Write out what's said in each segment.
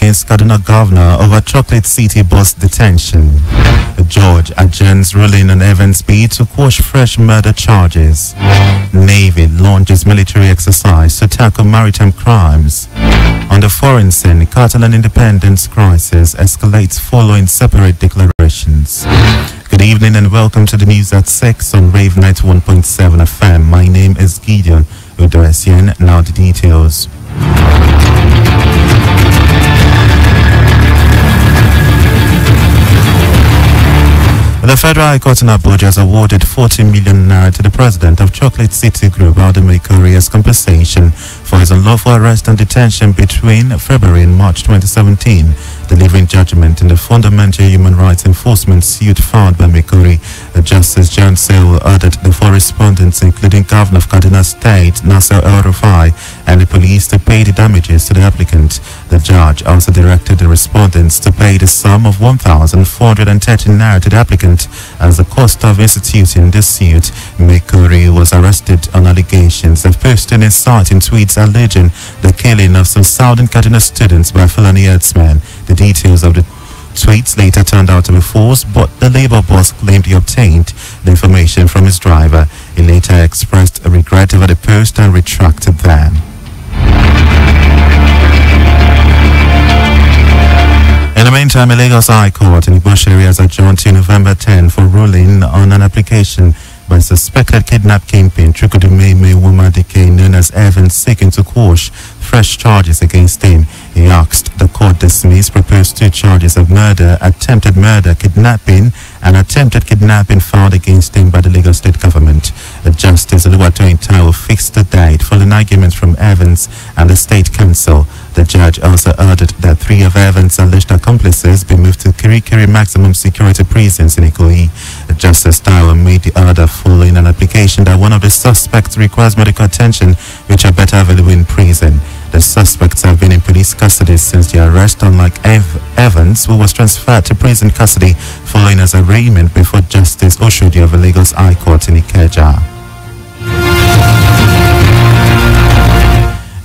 against Kaduna Governor over Chocolate City bus detention. A judge adjourns ruling on Evans' bid to quash fresh murder charges. Navy launches military exercise to tackle maritime crimes. On the foreign scene, Catalan independence crisis escalates following separate declarations. Good evening and welcome to the news at 6 on Rave 91.7 FM. My name is Gidi, Udoessien. Now the details. The Federal High Court in Abuja has awarded 40 million naira to the president of Chocolate City Group, Alden as compensation for his unlawful arrest and detention between February and March 2017, delivering judgment in the Fundamental Human Rights Enforcement suit filed by Mekuri. Justice John Sale ordered the four respondents, including Governor of Kaduna State, Nasser El-Rufai, and the police to pay the damages to the applicant. The judge also directed the respondents to pay the sum of 1,430 naira to the applicant as the cost of instituting the suit. Mekuri was arrested on allegations of posting inciting tweets alleging the killing of some Southern Kaduna students by Fulani herdsmen. The details of the tweets later turned out to be false, but the Labour boss claimed he obtained the information from his driver. He later expressed a regret over the post and retracted them. In the meantime, a Lagos High Court in Udoessien has adjourned to November 10 for ruling on an application by suspected kidnap kingpin Chukwudumeme Wumadike, known as Evans, seeking to quash fresh charges against him. He asked the court dismiss proposed two charges of murder, attempted murder, kidnapping, and attempted kidnapping filed against him by the Lagos State government. Justice Oluwatoyin Taiwo fixed the date for an argument from Evans and the State Council. The judge also ordered that three of Evans' alleged accomplices be moved to Kirikiri maximum security prisons in Ikoyi. Justice Taiwo made the order following an application that one of the suspects requires medical attention, which are better available in prison. The suspects have been in police custody since the arrest, unlike Evans, who was transferred to prison custody following his arraignment before Justice Oshodi of the Lagos High Court in Ikeja.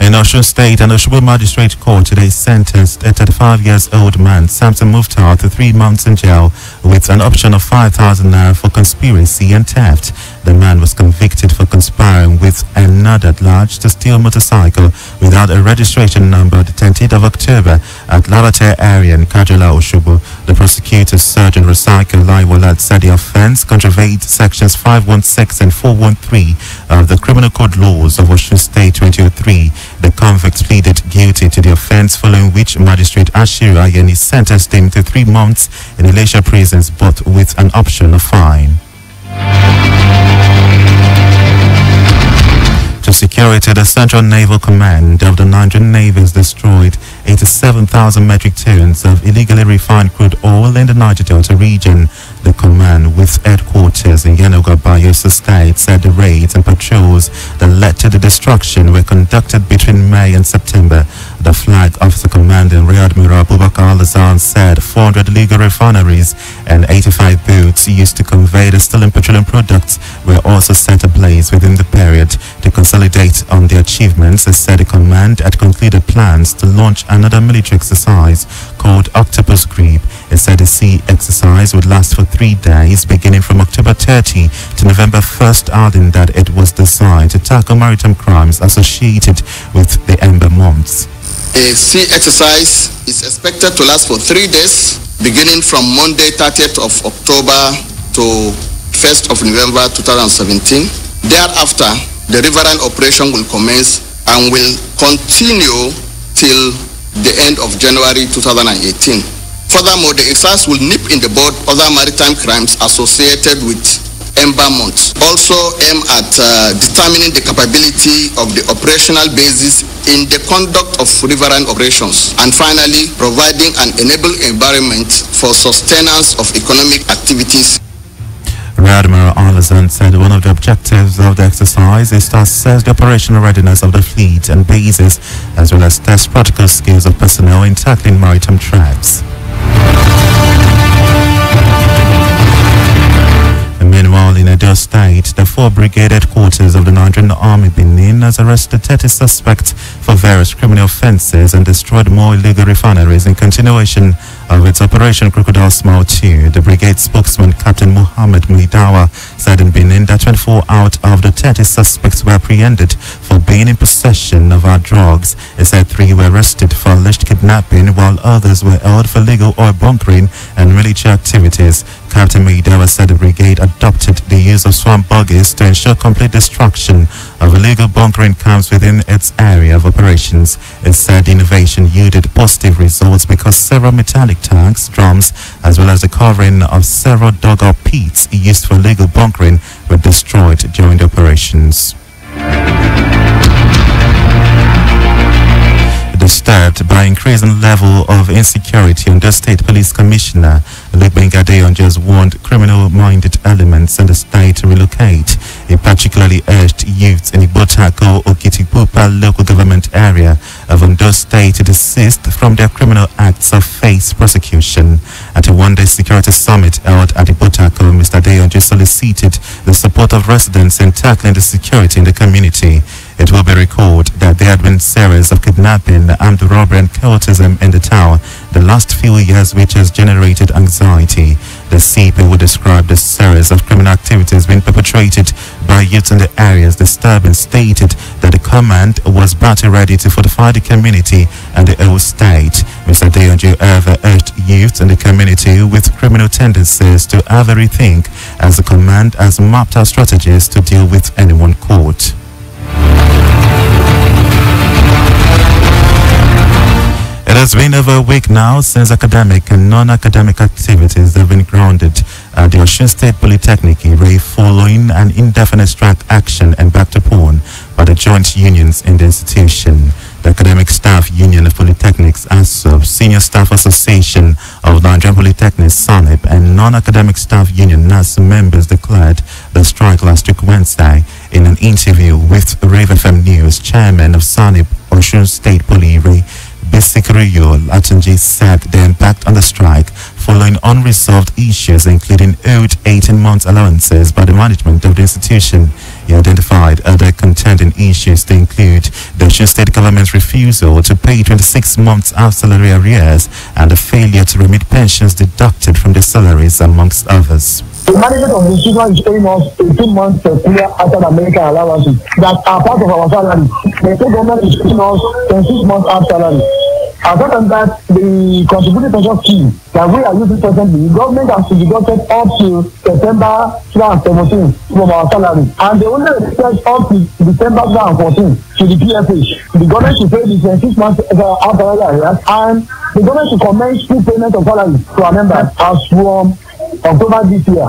In Osun State, an Osogbo Magistrate Court today sentenced a 35-year-old man, Samson Muftar, to 3 months in jail with an option of 5,000 naira for conspiracy and theft. The man was convicted for conspiring with another at large to steal a motorcycle without a registration number the 10th of October at Labate area in Kajola, Osogbo. The prosecutor, Sergeant Recycle Laiwalad, said the offense contravenes sections 516 and 413 of the Criminal Code laws of Osun State 2003. The convict pleaded guilty to the offense, following which Magistrate Ashiru Ayeni sentenced him to 3 months in Elisha prisons, but with an option of fine. To security, the Central Naval Command of the Nigerian Navy has destroyed 87,000 metric tons of illegally refined crude oil in the Niger Delta region. The command, with headquarters in Yenagoa, Bayelsa State, said the raids and patrols that led to the destruction were conducted between May and September. The Flag Officer Commanding Rear Admiral Abubakar Al-Azan said 400 illegal refineries and 85 boats used to convey the stolen petroleum products were also set ablaze within the period. To consolidate on the achievements, it said the command had concluded plans to launch another military exercise called Octopus Creep. It said the sea exercise would last for 3 days, beginning from October 30 to November 1st, adding that it was designed to tackle maritime crimes associated with the ember months. A sea exercise is expected to last for 3 days, beginning from Monday 30th of October to 1st of November 2017. Thereafter, the riverine operation will commence and will continue till the end of January 2018. Furthermore, the exercise will nip in the bud other maritime crimes associated with ember months. Also aim at determining the capability of the operational basis in the conduct of riverine operations. And finally, providing an enabling environment for sustenance of economic activities. Rear Admiral Al-Azan said one of the objectives of the exercise is to assess the operational readiness of the fleet and bases, as well as test practical skills of personnel in tackling maritime threats. Meanwhile, in Edo State, the 4 Brigade headquarters of the Nigerian Army Benin has arrested 30 suspects for various criminal offences and destroyed more illegal refineries in continuation of its Operation Crocodile Smile 2. The brigade spokesman, Captain Muhammad Muidawa, said in Benin that 24 out of the 30 suspects were apprehended for being in possession of our drugs. He said 3 were arrested for alleged kidnapping, while others were held for illegal oil bunkering and military activities. Captain Muidawa said the brigade adopted the use of swamp buggies to ensure complete destruction of illegal bunkering camps within its area of operations. It said the innovation yielded positive results because several metallic tanks, drums, as well as the covering of several dugout pits used for illegal bunkering were destroyed during the operations. Disturbed by increasing level of insecurity, under State Police Commissioner Lukbenga Deyonje warned criminal-minded elements in the state to relocate. He particularly urged youths in Ibotako Okitipupa local government area of Ondo State to desist from their criminal acts or face prosecution. At a one-day security summit held at Ibotako, Mr. Deyonje solicited the support of residents in tackling the security in the community. It will be recalled that there had been series of kidnapping, armed robbery and cultism in the town the last few years, which has generated anxiety. The CP would describe the series of criminal activities being perpetrated by youths in the areas disturbed and stated that the command was battle ready to fortify the community and the whole state. Mr. Deyonje however urged youths in the community with criminal tendencies to have a rethink, as the command has mapped out strategies to deal with anyone caught. It has been over a week now since academic and non-academic activities have been grounded at the Udoessien State Polytechnic Rave following an indefinite strike action embarked upon by the joint unions in the institution. The Academic Staff Union of Polytechnics, ASUP, Senior Staff Association of Nigerian Polytechnics, SANIP, and Non-Academic Staff Union, NAS members declared the strike last week Wednesday. In an interview with Rave FM News, Chairman of SANIP, Udoessien State Poly, Bisikriyo Latunji said they embarked on the strike following unresolved issues including owed 18-month allowances by the management of the institution. He identified other contending issues to include the Udoessien State government's refusal to pay 26 months of salary arrears and the failure to remit pensions deducted from their salaries, amongst others. The management of the institution is paying us 18 months per year outside American allowances that are part of our salary. The state government is paying us 26 months of salary. Apart from that, the contributing pension scheme that we are using presently, the government has deducted up to September 2017 from our salary, and they only expect up to December 2014 to the PFH. The government should pay the 26 months of salary arrears, and the government should commence full payment of salary to our members as from October this year.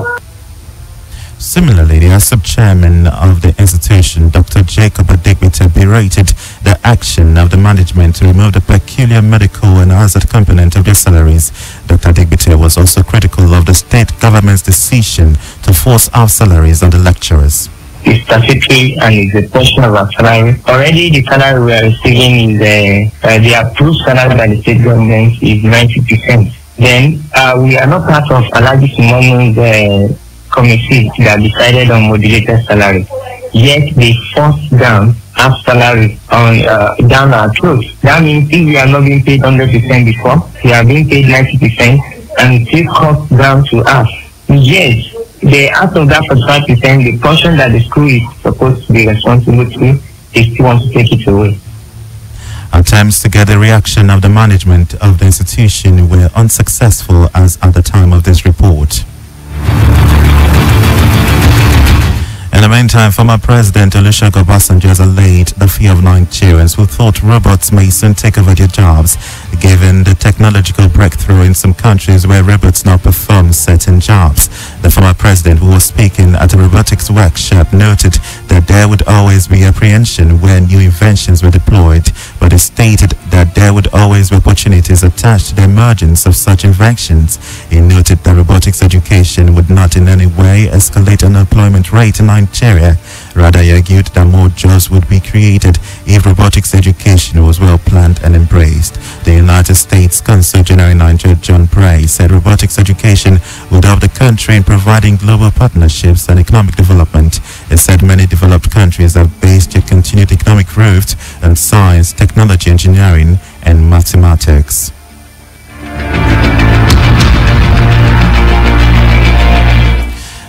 Similarly, the ASUP chairman of the institution, Dr. Jacob Adegbite, berated the action of the management to remove the peculiar medical and hazard component of their salaries. Dr. Adegbite was also critical of the state government's decision to force out salaries on the lecturers. It's statutory and it's a portion of our salary. Already the salary we are receiving is the approved salary by the state government is 90%. Then we are not part of Alaji Simono's committee that decided on modulated salary. Yet they forced down our salary on down our throats. That means if we are not being paid 100% before, we are being paid 90%, and it still comes down to us. Yes, they out of that 45%, the portion that the school is supposed to be responsible to, they still want to take it away. Attempts to get the reaction of the management of the institution were unsuccessful as at the time of this report. In the meantime, former President Olusegun Obasanjo has allayed the fear of Nigerians who thought robots may soon take over their jobs, given the technological breakthrough in some countries where robots now perform certain jobs. The former president, who was speaking at a robotics workshop, noted that there would always be apprehension when new inventions were deployed, but he stated that there would always be opportunities attached to the emergence of such inventions. He noted that robotics education would not in any way escalate unemployment rate in Nigeria. Rather, he argued that more jobs would be created if robotics education was well planned and embraced. The United States Consul General in Nigeria, John Bray, He said robotics education would help the country in providing global partnerships and economic development. He said many developed countries have based their continued economic growth on science, technology, engineering, and mathematics.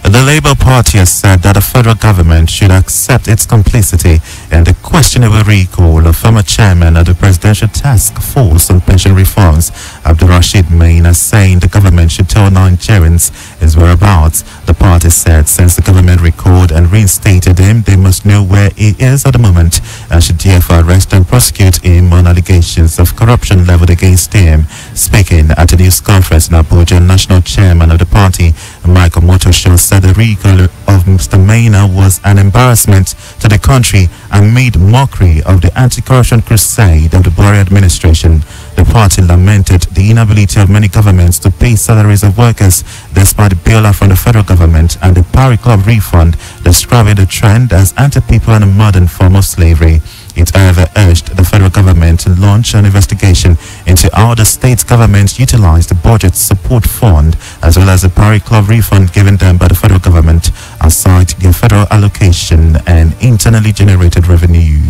The Labour Party has said that the federal government should accept its complicity in the questionable recall of former chairman of the Presidential Task Force on Pension Reforms, Abdulrashid Main, as saying the government should tell Nigerians his whereabouts. The party said since the government recalled and reinstated him, they must know where he is at the moment and should therefore arrest and prosecute him on allegations of corruption leveled against him. Speaking at a news conference in Abuja, national chairman of the party, Michael Motoshaw, said the recall of Mr. Maina was an embarrassment to the country and made mockery of the anti-corruption crusade of the Buhari administration. The party lamented the inability of many governments to pay salaries of workers despite the bailout from the federal government and the Parry Club refund, describing the trend as anti-people and a modern form of slavery. It however urged the federal government to launch an investigation into how the state governments utilized the budget support fund as well as the Parry Club refund given them by the federal government aside their federal allocation and internally generated revenue.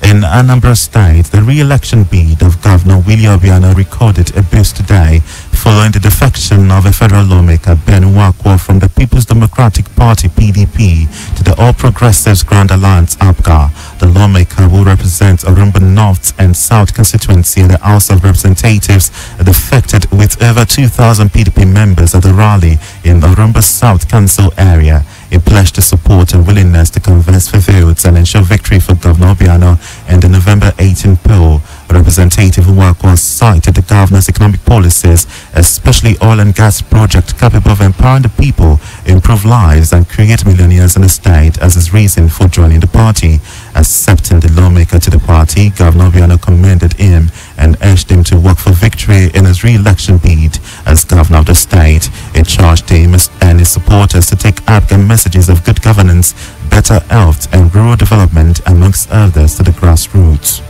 In Anambra State, the re-election bid of Governor Willie Obiano recorded a boost today following the defection of a federal lawmaker, Ben Nwakwo, from the People's Democratic Party, PDP, to the All Progressives Grand Alliance, APGA. The lawmaker will represent Orumba North and South constituency in the House of Representatives, defected with over 2,000 PDP members at the rally in Orumba South Council area. He pledged to support and willingness to converse for votes and ensure victory for Governor Obiano in the November 18 poll. Representative Nwakwo cited the governor's economic policies, especially oil and gas project capable of empowering the people, improve lives and create millionaires in the state as his reason for joining the party. Accepting the lawmaker to the party, Governor Obiano commended him and urged him to work for victory in his re-election bid as governor of the state. He charged him and his supporters to take APGA messages of good governance, better health and rural development amongst others to the grassroots.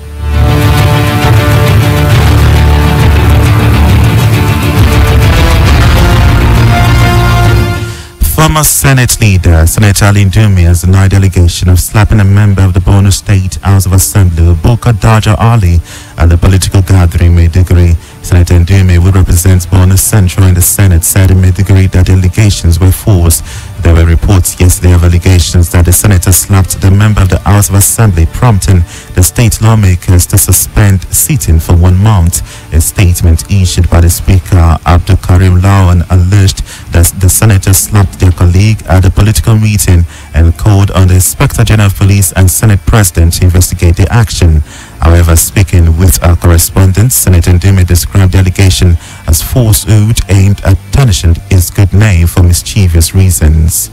Former Senate leader, Senator Ali Ndume, has denied the allegation of slapping a member of the Borno State House of Assembly, Bukar Daja Ali, at the political gathering in Maiduguri. Senator Ndume, who represents Borno Central in the Senate, said in Maiduguri that the allegations were false. There were reports yesterday of allegations that the senator slapped the member of the House of Assembly, prompting the state lawmakers to suspend sitting for 1 month. A statement issued by the Speaker, Abdul Karim Lawan, alleged that the senator slapped their colleague at a political meeting and called on the Inspector General of Police and Senate President to investigate the action. However, speaking with our correspondent, Senator Ndume described the allegation as falsehood aimed at tarnishing his good name for mischievous reasons.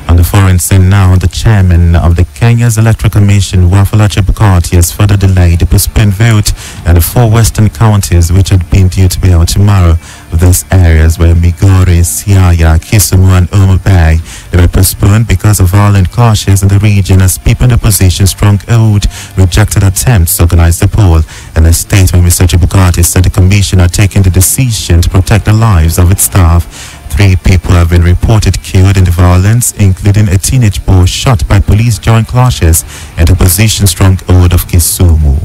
On the foreign scene now, the chairman of the Kenya's Electoral Commission, Wafula Chebukati, has further delayed the postponed vote in the 4 western counties which had been due to be held tomorrow. These areas were Migori, Siaya, Kisumu and Omo Bay. They were postponed because of violent clashes in the region as people in the opposition stronghold rejected attempts to organize the poll. In a statement, Mr. Chebukati said the commission had taken the decision to protect the lives of its staff. 3 people have been reported killed in the violence, including a teenage boy shot by police during clashes at the opposition stronghold of Kisumu.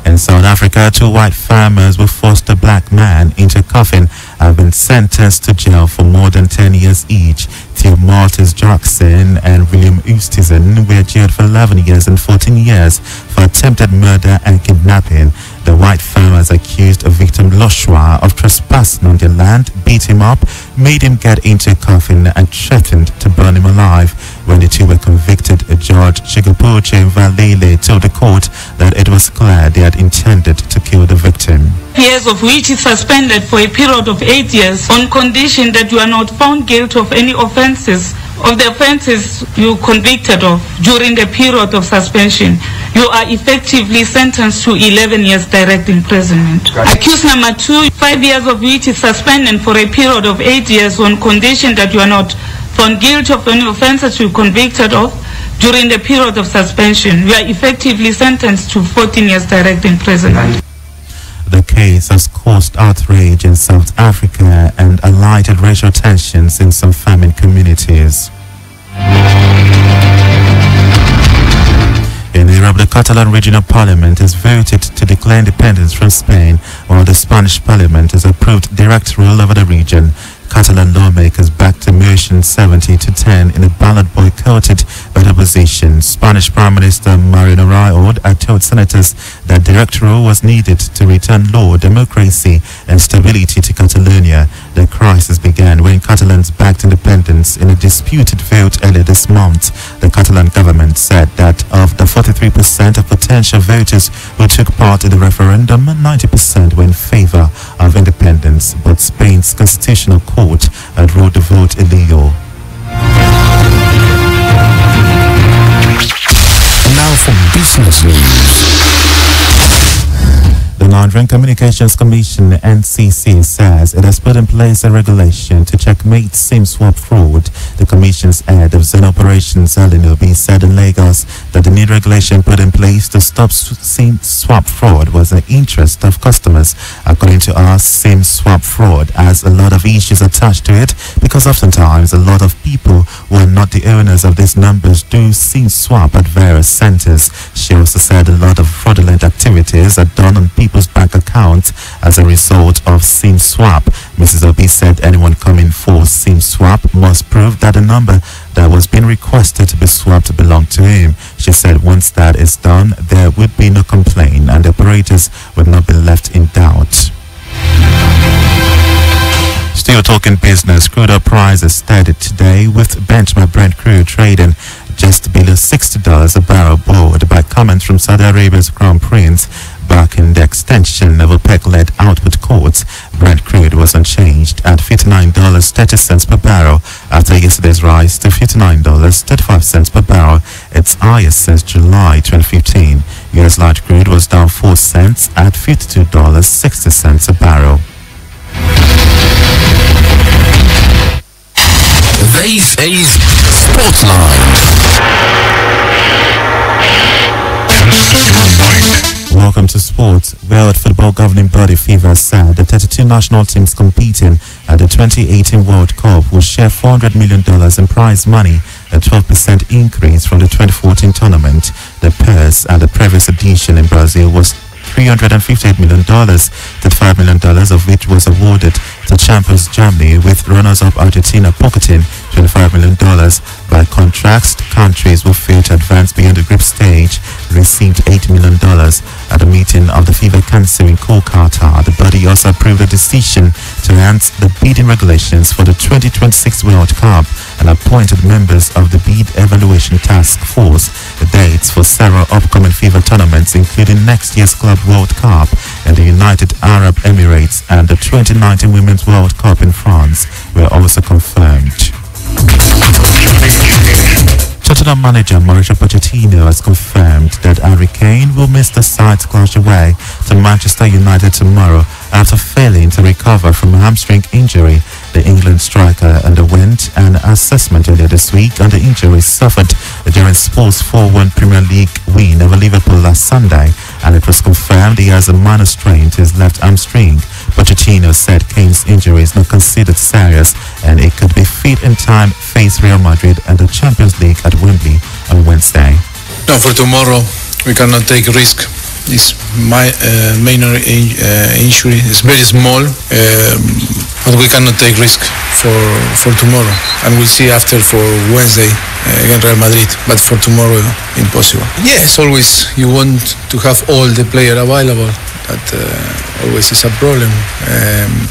In South Africa, 2 white farmers who forced a black man into a coffin have been sentenced to jail for more than 10 years each. Theo Martis Jackson and William Udoessien were jailed for 11 years and 14 years for attempted murder and kidnapping. The white farmers accused a victim Loshua of trespassing on their land, beat him up, made him get into a coffin and threatened to burn him alive. When the 2 were convicted, Judge Chigopuche Valele told the court that it was clear they had intended to kill the victim. Years of which is suspended for a period of 8 years on condition that you are not found guilty of any offences of the offences you convicted of during the period of suspension. You are effectively sentenced to 11 years direct imprisonment. Accused number 2, 5 years of which is suspended for a period of 8 years on condition that you are not found guilty of any offences you convicted of during the period of suspension, you are effectively sentenced to 14 years direct imprisonment. The case has caused outrage in South Africa and alighted racial tensions in some farming communities. In Europe, the Catalan Regional Parliament has voted to declare independence from Spain, while the Spanish Parliament has approved direct rule over the region. Catalan lawmakers backed a motion 70-10 in a ballot boycotted by the opposition. Spanish Prime Minister Mariano Rajoy had told senators that direct rule was needed to return law, democracy and stability to Catalonia. The crisis began when Catalans backed independence in a disputed vote earlier this month. The Catalan government said that of the 43% of potential voters who took part in the referendum, 90% were in favor of independence, but Spain's constitutional court had ruled the vote illegal. Now for business news. The Nigerian Communications Commission, NCC, says it has put in place a regulation to checkmate SIM swap fraud. The Commission's head of zone operations, Alinobi, said in Lagos that the new regulation put in place to stop SIM swap fraud was in the interest of customers. According to us, SIM swap fraud has a lot of issues attached to it because oftentimes a lot of people who are not the owners of these numbers do SIM swap at various centers. She also said a lot of fraudulent activities are done on people's bank accounts as a result of SIM swap. Mrs. Obi said anyone coming for SIM swap must prove that the number that was being requested to be swapped belonged to him. She said once that is done, there would be no complaint and the operators would not be left in doubt. Still talking business, crude oil prices steadied today with benchmark Brent crude trading just below $60 a barrel, buoyed by comments from Saudi Arabia's Crown Prince backing the extension of OPEC-led output quotas. Brent crude was unchanged at $59.30 per barrel after yesterday's rise to $59.35 per barrel, its highest since July 2015. US light crude was down 4 cents at $52.60 a barrel. This is Sportsline. Welcome to sports. World Football Governing Body FIFA said the 32 national teams competing at the 2018 World Cup will share $400 million in prize money, a 12% increase from the 2014 tournament. The purse at the previous edition in Brazil was $358 million, $35 million of which was awarded to champions Germany, with runners-up Argentina pocketing $25 million. By contrast, countries who failed to advance beyond the group stage received $8 million. At a meeting of the FIFA Council in Kolkata, the body also approved a decision to enhance the bidding regulations for the 2026 World Cup and appointed members of the bid evaluation task force. The dates for several upcoming FIFA tournaments, including next year's Club World Cup and the United Arab Emirates and the 2019 Women's World Cup in France, were also confirmed. Tottenham manager Mauricio Pochettino has confirmed that Harry Kane will miss the side's clash away to Manchester United tomorrow after failing to recover from a hamstring injury. The England striker underwent an assessment earlier this week on the injury suffered during Spurs' 4-1 Premier League win over Liverpool last Sunday, and it was confirmed he has a minor strain to his left hamstring. Pochettino said Kane's injury is not considered serious and it could be fit in time to face Real Madrid and the Champions League at Wembley on Wednesday. No, for tomorrow we cannot take risk. It's my minor injury. It's very small, but we cannot take risk for tomorrow. And we'll see after for Wednesday against Real Madrid. But for tomorrow, impossible. Yes, always you want to have all the players available. That always is a problem.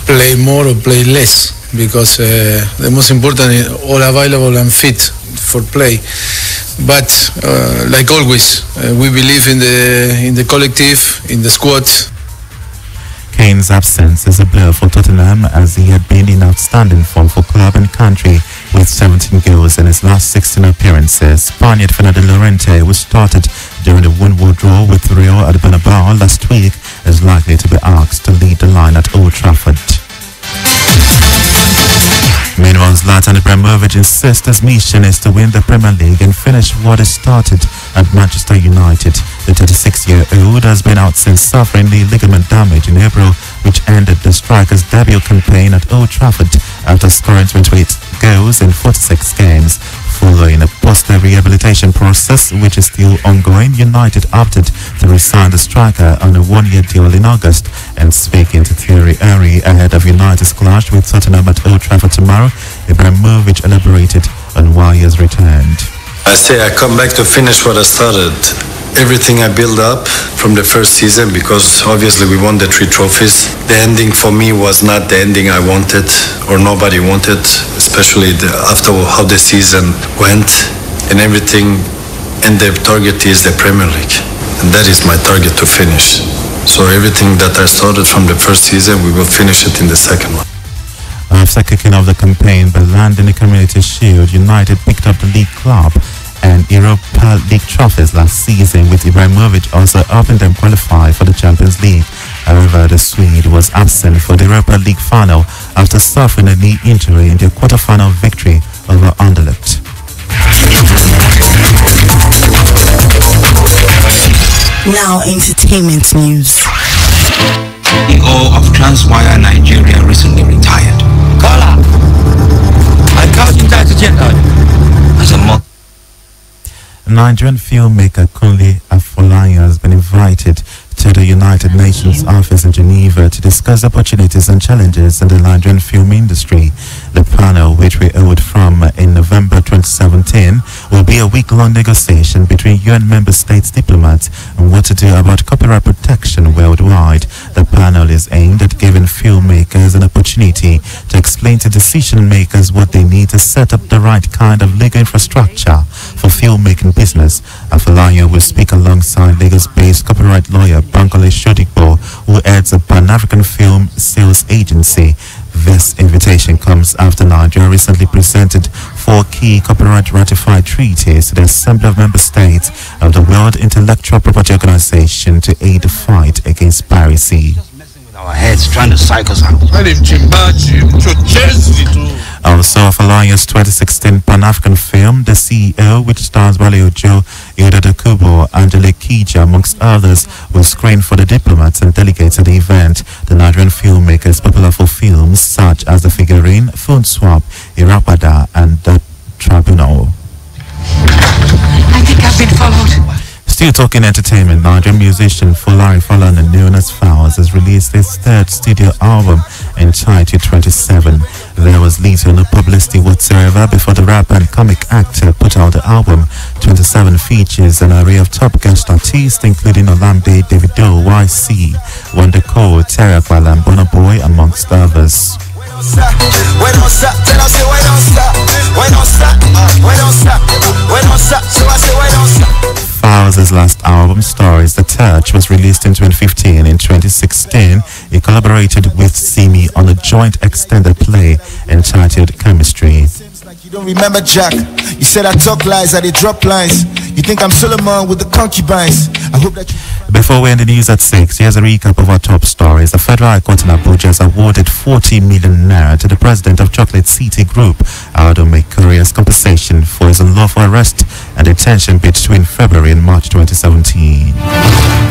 Play more or play less, because the most important is all available and fit for play. But like always, we believe in the collective, in the squad. Kane's absence is a blow for Tottenham, as he had been in outstanding form for club and country with 17 goals in his last 16 appearances. Spaniard Fernando Llorente, who started during the 1-1 draw with Real at Bernabeu last week, is likely to be asked to lead the line at Old Trafford. Meanwhile, Zlatan Ibrahimovic insists his mission is to win the Premier League and finish what is started at Manchester United. The 36-year-old has been out since suffering knee ligament damage in April, which ended the striker's debut campaign at Old Trafford after scoring 28 goals in 46 games. Following a post-rehabilitation process, which is still ongoing, United opted to resign the striker on a one-year deal in August. And speaking to Thierry Henry ahead of United's clash with Tottenham at Old Trafford tomorrow, Ibrahimovic elaborated on why he has returned. I say I come back to finish what I started. Everything I built up from the first season, because obviously we won the 3 trophies. The ending for me was not the ending I wanted or nobody wanted, especially after how the season went and everything. And the target is the Premier League. And that is my target to finish. So everything that I started from the first season, we will finish it in the second one. After kicking off the campaign by landing the Community Shield, United picked up the League Club and Europa League trophies last season, with Ibrahimovic also helping them qualify for the Champions League. However, the Swede was absent for the Europa League final after suffering a knee injury in their quarter-final victory over Anderlecht. Now, entertainment news. CEO of Transwire Nigeria recently retired. Kola, I called you as a mock. Nigerian filmmaker Kunle Afolayan has been invited to the United Nations office in Geneva to discuss opportunities and challenges in the Nigerian film industry. The panel, which we held from in November 2017, will be a week-long negotiation between UN member states diplomats on what to do about copyright protection worldwide. The panel is aimed at giving filmmakers an opportunity to explain to decision makers what they need to set up the right kind of legal infrastructure for filmmaking business. Afolayan will speak alongside Lagos-based copyright lawyer Bankole Shodigbo, who heads a Pan-African film sales agency. This invitation comes after Nigeria recently presented 4 key copyright ratified treaties to the Assembly of Member States of the World Intellectual Property Organization to aid the fight against piracy. Our heads trying to psych us out. Also, Afolayan's 2016 Pan-African film, The CEO, which stars Wale Ojo, Ilda Dokubo, Angelique Kija, amongst others, will screen for the diplomats and delegates at the event. The Nigerian filmmaker is popular for films such as The Figurine, Phone Swap, Irapada, and The Tribunal. I think I've been followed. Still talking entertainment, Nigerian musician Fulani Falana, known as Fowles, has released his 3rd studio album entitled 27. There was little no publicity whatsoever before the rapper and comic actor put out the album. 27 features an array of top guest artists, including Olamide, Davido, YC, Wonder Cole, Terry Aquila, and Burna Boy, amongst others. Fowles' last album, Stories The Touch, was released in 2015. In 2016, he collaborated with Simi on a joint extended play entitled Chemistry. You don't remember Jack. You said I talk lies, I did drop lines. You think I'm Solomon with the concubines. I hope that you... Before we end the news at 6, here's a recap of our top stories. The Federal High Court in Abuja has awarded 40 million naira to the president of Chocolate City Group, Aldo Mekuria's compensation for his unlawful arrest and detention between February and March 2017.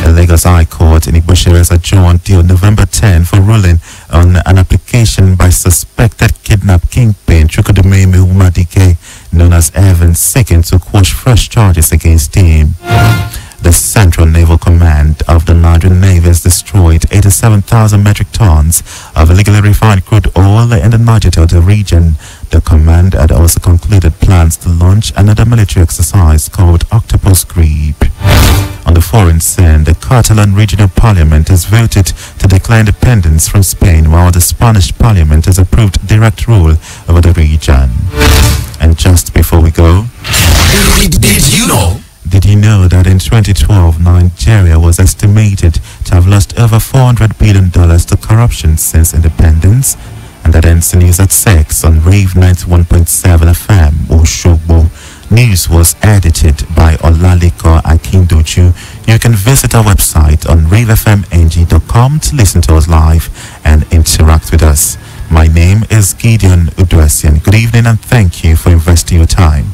The Lagos High Court in Igboshire has adjourned till November 10 for ruling on an application by suspected kidnap kingpin Chukwudumemi Umadike, known as Evans, seeking to quash fresh charges against him. The Central Naval Command of the Nigerian Navy has destroyed 87,000 metric tons of illegally refined crude oil in the Niger Delta region. The command had also concluded plans to launch another military exercise called Octopus Creep. On the foreign scene, the Catalan Regional Parliament has voted to declare independence from Spain, while the Spanish Parliament has approved direct rule over the region. And just before we go, did you know that in 2012, Nigeria was estimated to have lost over $400 billion to corruption since independence? And that ends the news at 6 on Rave 91.7 FM, Oshogbo. News was edited by Olaliko Akindoju. You can visit our website on ravefmng.com to listen to us live and interact with us. My name is Gidi Udoessien. Good evening and thank you for investing your time.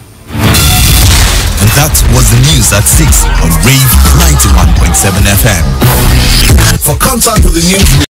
And that was the news at 6 on Rave 91.7 FM. For contact with the news